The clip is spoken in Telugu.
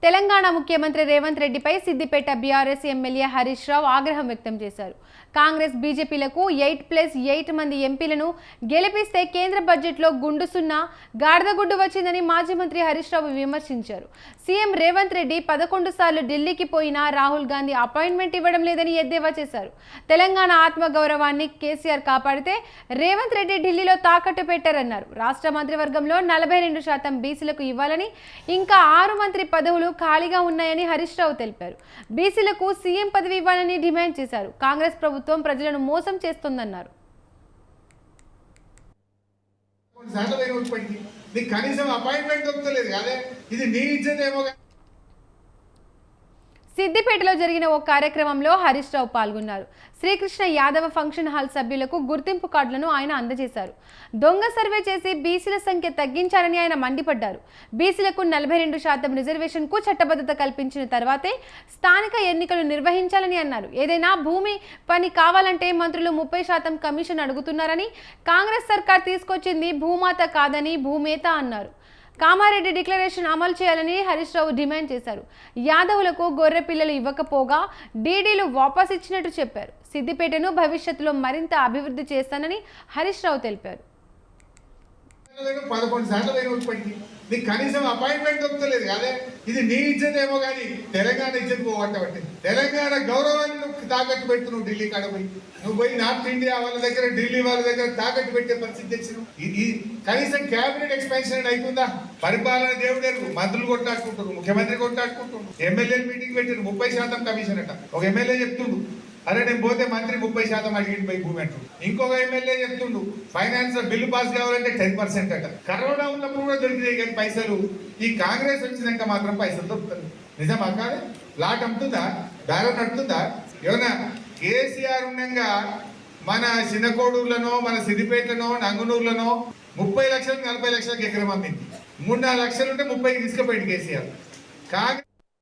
తెలంగాణ ముఖ్యమంత్రి రేవంత్ రెడ్డిపై సిద్దిపేట బీఆర్ఎస్ ఎమ్మెల్యే హరీష్ రావు ఆగ్రహం వ్యక్తం చేశారు. కాంగ్రెస్ బీజేపీలకు 8+8 మంది ఎంపీలను గెలిపిస్తే కేంద్ర బడ్జెట్లో గుండు సున్నా గాడిదగుడ్డు వచ్చిందని మాజీ మంత్రి హరీష్ రావు విమర్శించారు. సీఎం రేవంత్ రెడ్డి 11 సార్లు ఢిల్లీకి పోయినా రాహుల్ గాంధీ అపాయింట్మెంట్ ఇవ్వడం లేదని ఎద్దేవా చేశారు. తెలంగాణ ఆత్మగౌరవాన్ని కేసీఆర్ కాపాడితే రేవంత్ రెడ్డి ఢిల్లీలో తాకట్టు పెట్టారన్నారు. రాష్ట్ర మంత్రివర్గంలో 42% బీసీలకు ఇవ్వాలని, ఇంకా 6 మంత్రి పదవులు ఖాళీగా ఉన్నాయని హరీష్ రావు తెలిపారు. బీసీలకు సీఎం పదవి ఇవ్వాలని డిమాండ్ చేశారు. కాంగ్రెస్ ప్రభుత్వం ప్రజలను మోసం చేస్తోందన్నారు. సిద్దిపేటలో జరిగిన ఓ కార్యక్రమంలో హరీష్ రావు పాల్గొన్నారు. శ్రీకృష్ణ యాదవ ఫంక్షన్ హాల్ సభ్యులకు గుర్తింపు కార్డులను ఆయన అందజేశారు. దొంగ సర్వే చేసి బీసీల సంఖ్య తగ్గించారని ఆయన మండిపడ్డారు. బీసీలకు 42% రిజర్వేషన్కు చట్టబద్ధత కల్పించిన తర్వాతే స్థానిక ఎన్నికలు నిర్వహించాలని అన్నారు. ఏదైనా భూమి పని కావాలంటే మంత్రులు 30% కమిషన్ అడుగుతున్నారని, కాంగ్రెస్ సర్కార్ తీసుకొచ్చింది భూమాత కాదని భూమేత అన్నారు. కామారెడ్డి డిక్లరేషన్ అమలు చేయాలని హరీష్ రావు డిమాండ్ చేశారు. యాదవులకు గొర్రె పిల్లలు ఇవ్వకపోగా డీడీలు వాపస్ ఇచ్చినట్టు చెప్పారు. సిద్దిపేటను భవిష్యత్తులో మరింత అభివృద్ధి చేస్తానని హరీష్ రావు తెలిపారు. కనీసం అపాయింట్మెంట్ దొరుకుతలేదు కాదే. ఇది నీ ఇచ్చేదేమో కానీ తెలంగాణ ఇచ్చేది పోవట్టబట్టి తెలంగాణ గౌరవాన్ని నువ్వు తాకట్టు పెట్టు. నువ్వు ఢిల్లీ కాడ నువ్వు పోయి నార్త్ ఇండియా వాళ్ళ దగ్గర, ఢిల్లీ వాళ్ళ దగ్గర తాకట్టు పెట్టే పరిస్థితి తెచ్చినావు. ఇది కనీసం క్యాబినెట్ ఎక్స్పాన్షన్ అవుతుందా? పరిపాలన దేవుడేరు. మంత్రులు కొట్టాడుకుంటారు, ముఖ్యమంత్రి కొట్టాడుకుంటున్నారు, ఎమ్మెల్యేలు మీటింగ్ పెట్టారు. 30% కమిషన్ అట. ఒక ఎమ్మెల్యే చెప్తుండు, అరే నేను పోతే మంత్రి 30% అడిగింది పోయి భూమి అంటు. ఇంకొక ఎమ్మెల్యే చెప్తుండు, ఫైనాన్స్ బిల్లు పాస్ కావాలంటే 10% అట. కరోనా ఉన్నప్పుడు కూడా దొరికినాయి కానీ పైసలు, ఈ కాంగ్రెస్ వచ్చినాక మాత్రం పైసలు దొరుకుతుంది. నిజమా కాదు? లాట్ అమ్ముతుందా? దారం నడుతుందా? ఏమన్నా కేసీఆర్ ఉండగా మన చిన్నకోడూరులోనో, మన సిద్దిపేటలోనో, నంగునూరులోనో 30 లక్షలకు 40 లక్షలకు ఎకరం అమ్మింది. 3-4 లక్షలు ఉంటే 30కి తీసుకుపోయింది కేసీఆర్. కాంగ్రెస్